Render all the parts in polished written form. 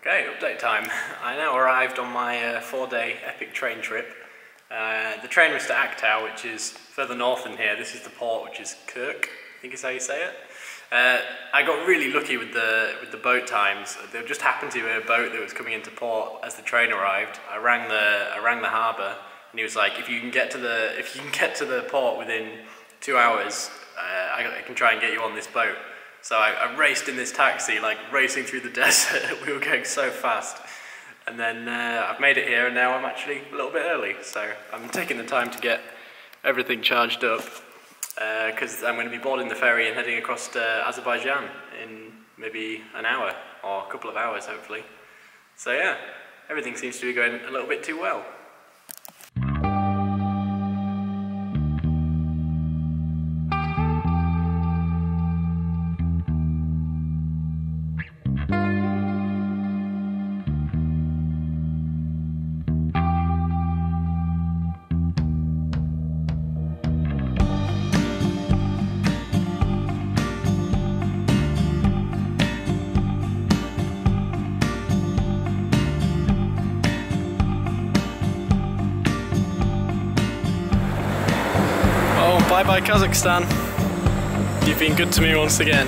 Okay, update time. I now arrived on my 4-day epic train trip. The train was to Aktau, which is further north than here. This is the port, which is Kirk, I think is how you say it. I got really lucky with the boat times. There just happened to be a boat that was coming into port as the train arrived. I rang the harbour, and he was like, if you can get to the port within 2 hours, I can try and get you on this boat. So I raced in this taxi, like racing through the desert. We were going so fast. And then I've made it here, and now I'm actually a little bit early. So I'm taking the time to get everything charged up, because I'm going to be boarding the ferry and heading across to Azerbaijan in maybe an hour, or a couple of hours hopefully. So yeah, everything seems to be going a little bit too well. Bye-bye Kazakhstan. You've been good to me once again.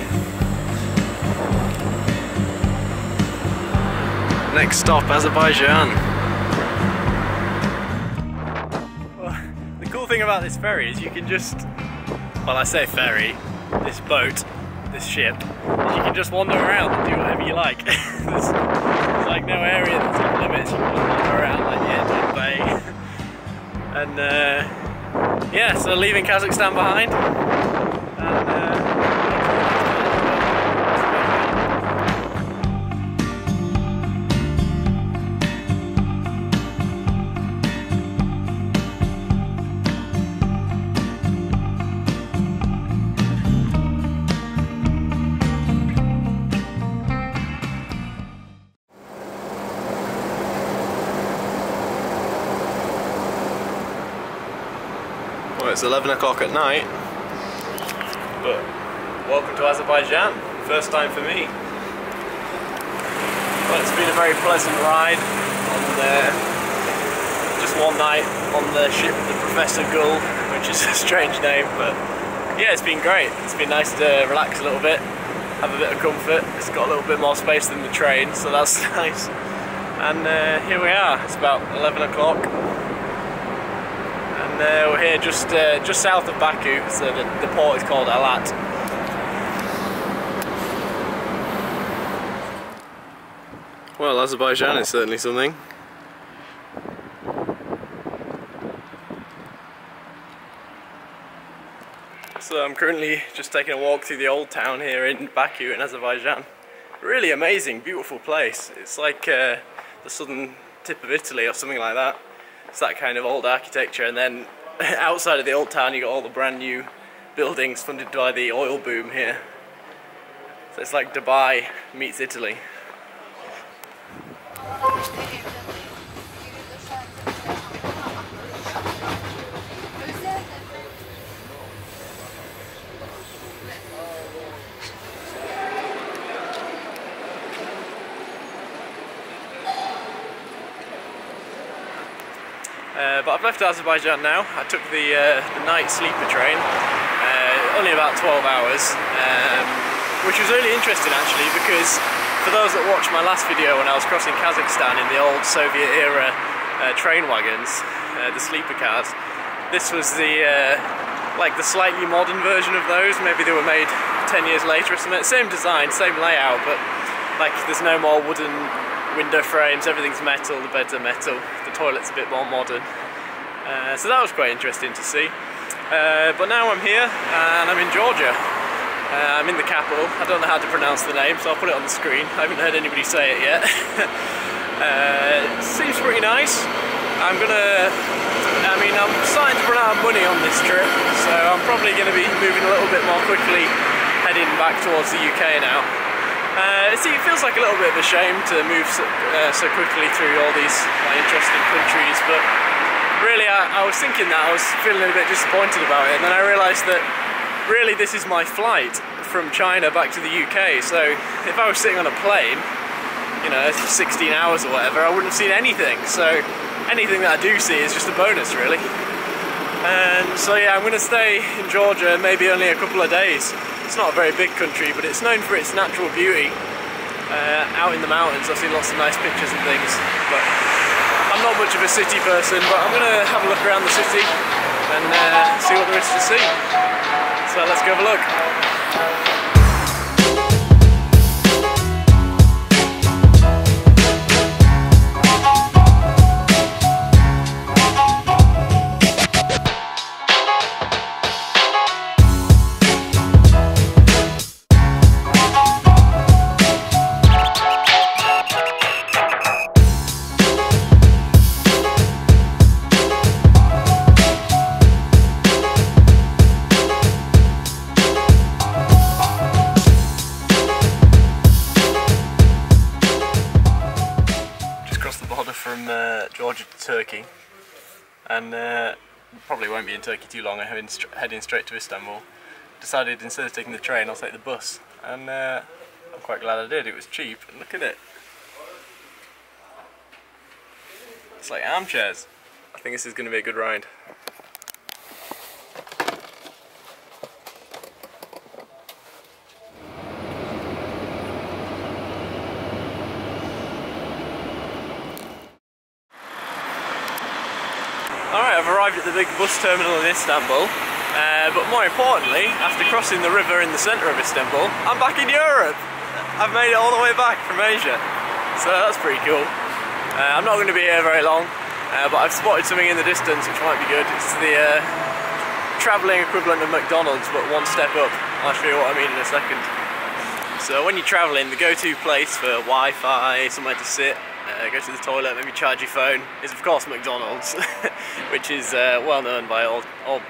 Next stop, Azerbaijan. Well, the cool thing about this ferry is you can just, well, I say ferry, this boat, this ship, is you can just wander around and do whatever you like. there's like no area that's off limits. You can just wander around like the edge of the bay. And yeah, so leaving Kazakhstan behind, well, it's 11 o'clock at night, but welcome to Azerbaijan, first time for me. Well, it's been a very pleasant ride on just one night on the ship, the Professor Gull, which is a strange name, but yeah, it's been great. It's been nice to relax a little bit, have a bit of comfort. It's got a little bit more space than the train, so that's nice. And here we are, it's about 11 o'clock. We're here just south of Baku, so the port is called Alat. Well, Azerbaijan is certainly something. So I'm currently just taking a walk through the old town here in Baku in Azerbaijan. Really amazing, beautiful place. It's like the southern tip of Italy or something like that. It's that kind of old architecture, and then outside of the old town you got all the brand new buildings funded by the oil boom here. So it's like Dubai meets Italy. But I've left Azerbaijan now. I took the night sleeper train, only about 12 hours, which was really interesting actually, because for those that watched my last video when I was crossing Kazakhstan in the old Soviet era train wagons, the sleeper cars, this was the like the slightly modern version of those. Maybe they were made 10 years later or something. Same design, same layout, but like there's no more wooden window frames, everything's metal, the beds are metal, the toilet's a bit more modern. So that was quite interesting to see. But now I'm here and I'm in Georgia. I'm in the capital. I don't know how to pronounce the name, so I'll put it on the screen. I haven't heard anybody say it yet. It seems pretty nice. I'm starting to run out of money on this trip, so I'm probably going to be moving a little bit more quickly, heading back towards the UK now. It feels like a little bit of a shame to move so quickly through all these interesting countries, but really I was thinking that, I was feeling a bit disappointed about it, and then I realised that really this is my flight from China back to the UK, so if I was sitting on a plane you know, 16 hours or whatever, I wouldn't have seen anything. So anything that I do see is just a bonus, really. And so yeah, I'm going to stay in Georgia maybe only a couple of days. It's not a very big country, but it's known for its natural beauty. Out in the mountains, I've seen lots of nice pictures and things. But I'm not much of a city person, but I'm going to have a look around the city and see what there is to see. So let's go have a look. From Georgia to Turkey, and probably won't be in Turkey too long. I'm heading straight to Istanbul. Decided instead of taking the train, I'll take the bus, and I'm quite glad I did. It was cheap, and look at it. It's like armchairs. I think this is going to be a good ride. Alright, I've arrived at the big bus terminal in Istanbul, but more importantly, after crossing the river in the centre of Istanbul, I'm back in Europe! I've made it all the way back from Asia, so that's pretty cool. I'm not going to be here very long, but I've spotted something in the distance which might be good. It's the travelling equivalent of McDonald's, but one step up. I'll show you what I mean in a second. So when you're travelling, the go-to place for Wi-Fi, somewhere to sit, go to the toilet, maybe charge your phone, is of course McDonald's, which is well known by all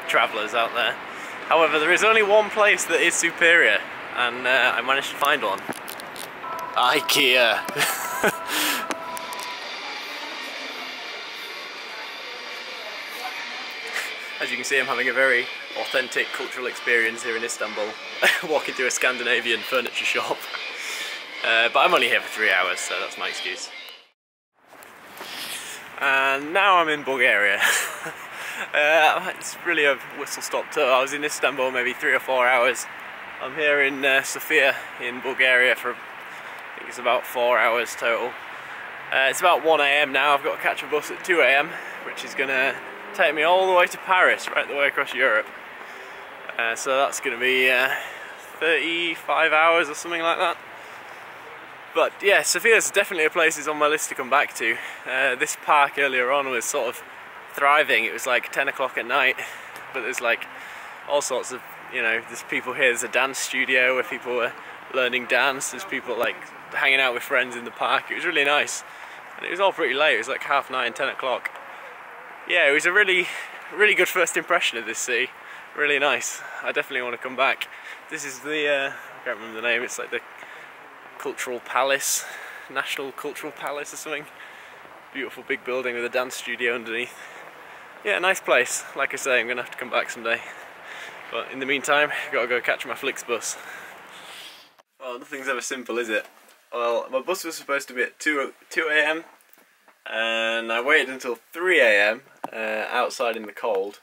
travellers out there. However, there is only one place that is superior, and I managed to find one. IKEA. As you can see, I'm having a very authentic cultural experience here in Istanbul, walking through a Scandinavian furniture shop. But I'm only here for 3 hours, so that's my excuse. And now I'm in Bulgaria. It's really a whistle-stop tour. I was in Istanbul maybe 3 or 4 hours. I'm here in Sofia in Bulgaria for, I think it's about 4 hours total. It's about 1 AM now. I've got to catch a bus at 2 AM, which is going to take me all the way to Paris, right the way across Europe. So that's going to be 35 hours or something like that. But yeah, Sofia's definitely a place that's on my list to come back to. This park earlier on was sort of thriving. It was like 10 o'clock at night, but there's like all sorts of, you know, there's people here. There's a dance studio where people were learning dance. There's people like hanging out with friends in the park. It was really nice, and it was all pretty late. It was like 9:30, 10 o'clock. Yeah, it was a really good first impression of this city. Really nice. I definitely want to come back. This is the I can't remember the name. It's like the Cultural Palace, National Cultural Palace or something. Beautiful big building with a dance studio underneath. Yeah, nice place. Like I say, I'm going to have to come back someday. But in the meantime, I've got to go catch my Flixbus. Well, nothing's ever simple, is it? Well, my bus was supposed to be at 2 AM, and I waited until 3 AM outside in the cold.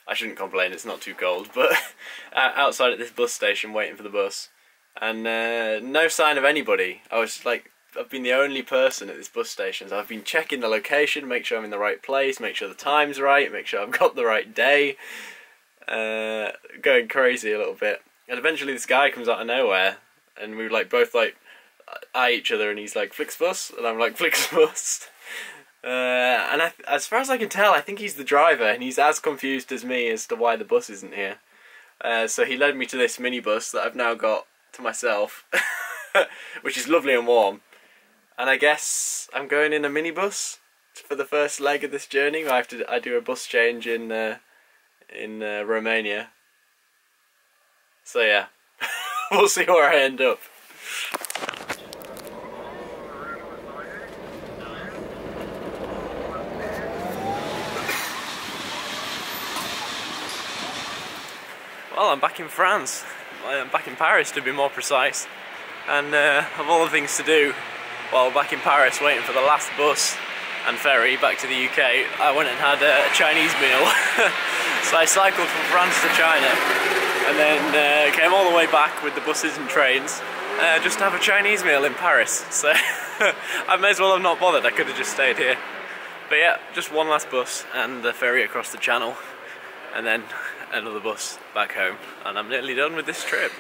I shouldn't complain, it's not too cold, but outside at this bus station waiting for the bus. And no sign of anybody. I was like, I've been the only person at this bus station. So I've been checking the location, make sure I'm in the right place, make sure the time's right, make sure I've got the right day. Going crazy a little bit. And eventually this guy comes out of nowhere, and we like both like eye each other, and he's like, Flixbus? And I'm like, Flixbus. And as far as I can tell, I think he's the driver, and he's as confused as me as to why the bus isn't here. So he led me to this minibus that I've now got to myself, which is lovely and warm. And I guess I'm going in a minibus for the first leg of this journey. I do a bus change in Romania. So yeah, we'll see where I end up. Well, I'm back in France. I'm back in Paris to be more precise, and of all the things to do, while back in Paris waiting for the last bus and ferry back to the UK, I went and had a Chinese meal. So I cycled from France to China and then came all the way back with the buses and trains just to have a Chinese meal in Paris. So I may as well have not bothered, I could have just stayed here. But yeah, just one last bus and the ferry across the channel and then another bus back home, and I'm nearly done with this trip.